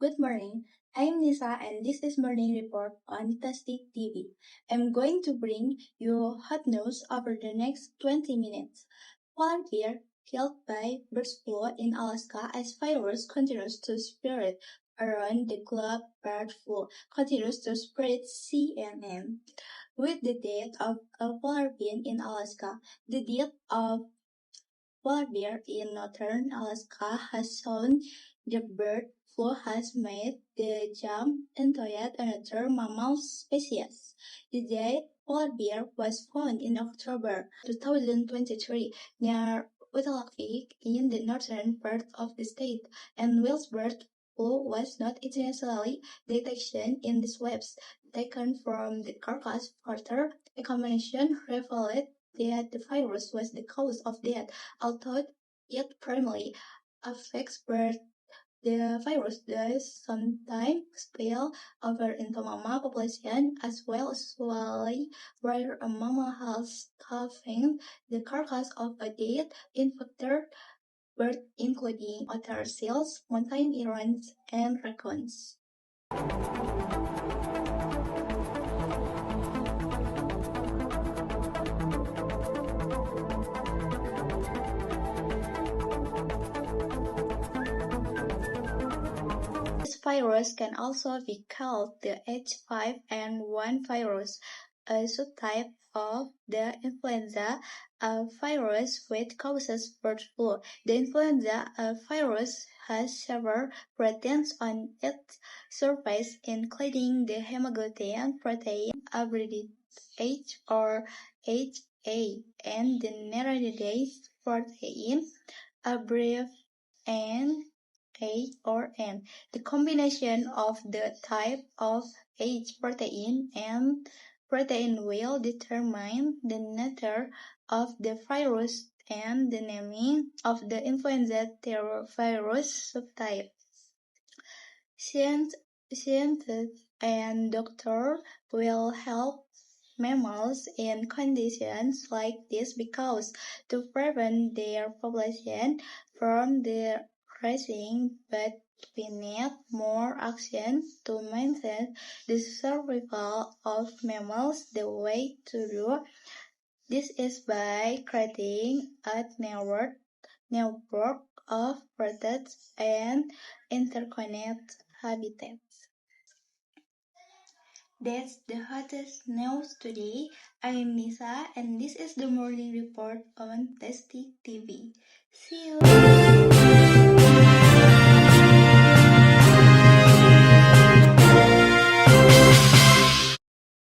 Good morning. I'm Nisa and this is Morning Report on Anisa TV. I'm going to bring you hot news over the next 20 minutes. Polar bear killed by bird flu in Alaska as virus continues to spread around the globe. Bird flu continues to spread CNN. With the death of a polar bear in Alaska, the death of polar bear in northern Alaska has shown the bird flu has made the jump into yet another mammal species. The dead polar bear was found in October 2023 near Whittlake in the northern part of the state, and whilst bird flu was not initially detected in the swabs taken from the carcass, further examination revealed that the virus was the cause of death, although it primarily affects birds. The virus does sometimes spill over into mammal population as well as swine, where a mammal has stuffing the carcass of a dead infected bird, including otter seals, mountain herons, and raccoons. This virus can also be called the H5N1 virus, a subtype of the influenza virus which causes bird flu. The influenza virus has several proteins on its surface, including the hemagglutinin protein, abbreviated H or HA, and the neuraminidase protein, abbreviated N. A or N. The combination of the type of H protein and protein will determine the nature of the virus and the naming of the influenza virus subtype. Scientists and doctors will help mammals in conditions like this because to prevent their population from decreasing, but we need more action to maintain the survival of mammals. The way to do this is by creating a network of protected and interconnected habitats. That's the hottest news today. I'm Nisa and this is the morning report on Tasty TV. See you!